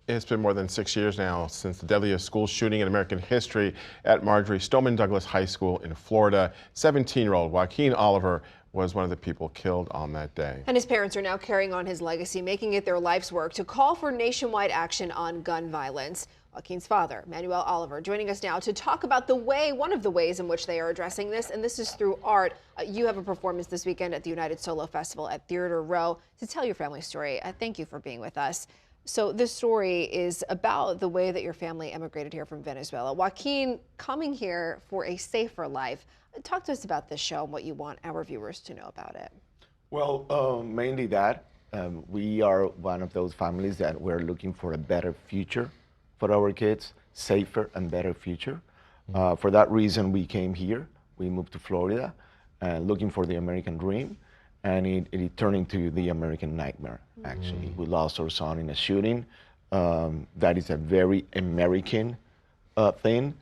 It's been more than 6 years now since the deadliest school shooting in American history at Marjorie Stoneman Douglas High School in Florida. 17-year-old Joaquin Oliver was one of the people killed on that day. And his parents are now carrying on his legacy, making it their life's work to call for nationwide action on gun violence. Joaquin's father, Manuel Oliver, joining us now to talk about one of the ways in which they are addressing this, and this is through art. You have a performance this weekend at the United Solo Festival at Theater Row to tell your family story. Thank you for being with us. So this story is about the way that your family emigrated here from Venezuela. Joaquin coming here for a safer life. Talk to us about this show and what you want our viewers to know about it. Well, mainly that. We are one of those families that we're looking for a better future for our kids, safer and better future. For that reason, we came here. We moved to Florida, looking for the American dream, and it turned into the American nightmare, actually. We lost our son in a shooting. That is a very American thing.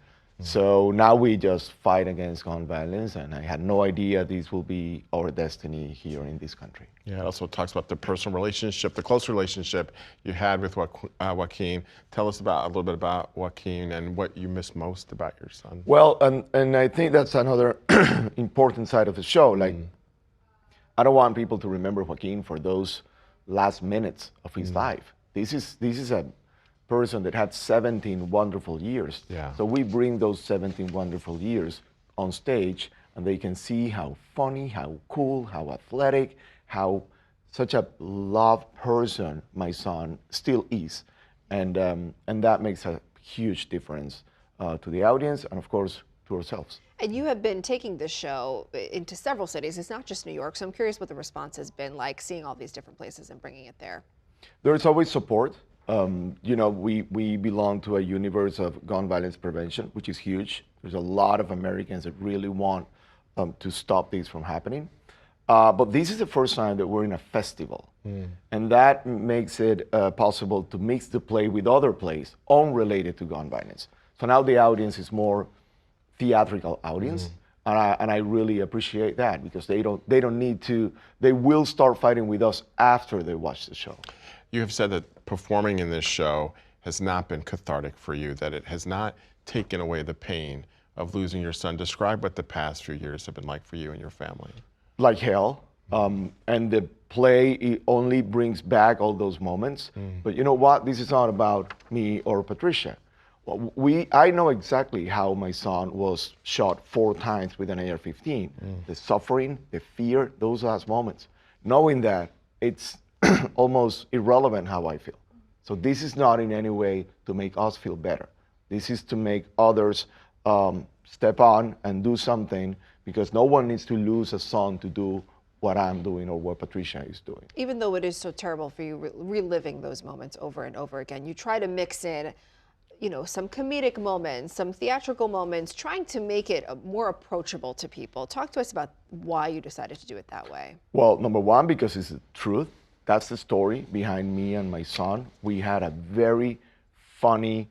So now we just fight against gun violence, and I had no idea this will be our destiny here in this country. Yeah, it also talks about the personal relationship, the close relationship you had with Joaquin. Tell us a little bit about Joaquin and what you miss most about your son. Well, and I think that's another important side of the show. Like, I don't want people to remember Joaquin for those last minutes of his life. This is a person that had 17 wonderful years. Yeah. So we bring those 17 wonderful years on stage, and they can see how funny, how cool, how athletic, how such a loved person my son still is. And that makes a huge difference to the audience and, of course, to ourselves. And you have been taking this show into several cities. It's not just New York, so I'm curious what the response has been like seeing all these different places and bringing it there. There's always support. You know, we belong to a universe of gun violence prevention, which is huge. There's a lot of Americans that really want to stop this from happening. But this is the first time that we're in a festival. And that makes it possible to mix the play with other plays unrelated to gun violence. So now the audience is more theatrical audience. And I really appreciate that, because they don't need to, they will start fighting with us after they watch the show. You have said that performing in this show has not been cathartic for you, that it has not taken away the pain of losing your son. Describe what the past few years have been like for you and your family. Like hell. And the play, it only brings back all those moments. But you know what? This is not about me or Patricia. I know exactly how my son was shot 4 times with an AR-15. The suffering, the fear, those last moments. Knowing that, it's almost irrelevant how I feel. So this is not in any way to make us feel better. This is to make others step on and do something, because no one needs to lose a son to do what I'm doing or what Patricia is doing. Even though it is so terrible for you reliving those moments over and over again, you try to mix in, you know, some comedic moments, some theatrical moments, trying to make it more approachable to people. Talk to us about why you decided to do it that way. Well, number one, because it's the truth. That's the story behind me and my son. We had a very funny,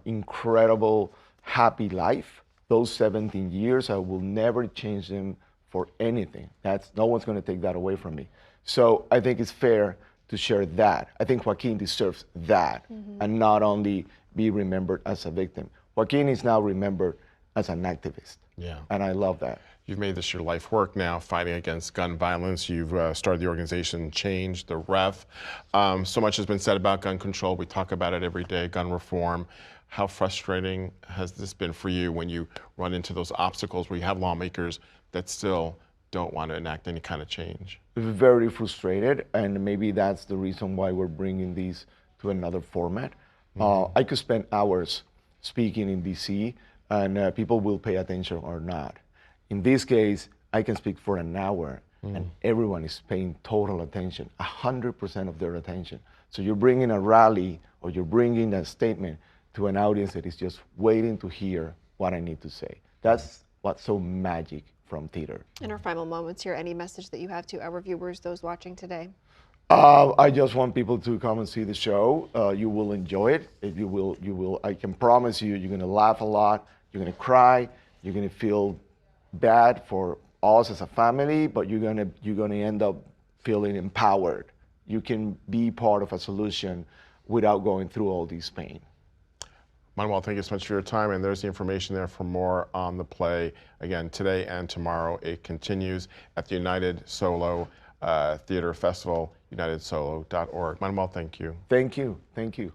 incredible, happy life. Those 17 years, I will never change them for anything. No one's going to take that away from me. So I think it's fair to share that. I think Joaquin deserves that, and not only be remembered as a victim. Joaquin is now remembered as an activist. Yeah. And I love that. You've made this your life work now, fighting against gun violence. You've started the organization Change the Ref. So much has been said about gun control. We talk about it every day, gun reform. How frustrating has this been for you when you run into those obstacles where you have lawmakers that still don't want to enact any kind of change? Very frustrated, and maybe that's the reason why we're bringing these to another format. I could spend hours speaking in DC, and people will pay attention or not. In this case, I can speak for an hour, and everyone is paying total attention, 100% of their attention. So you're bringing a rally, or you're bringing a statement to an audience that is just waiting to hear what I need to say. That's what's so magic from theater. In our final moments here, any message that you have to our viewers, those watching today? I just want people to come and see the show. You will enjoy it. You will. I can promise you, you're going to laugh a lot. You're going to cry. You're going to feel bad for us as a family, but you're going to end up feeling empowered. You can be part of a solution without going through all this pain. Manuel, thank you so much for your time, and there's the information there for more on the play. Again, today and tomorrow, it continues at the United Solo Theater Festival, unitedsolo.org. Manuel, thank you. Thank you. Thank you.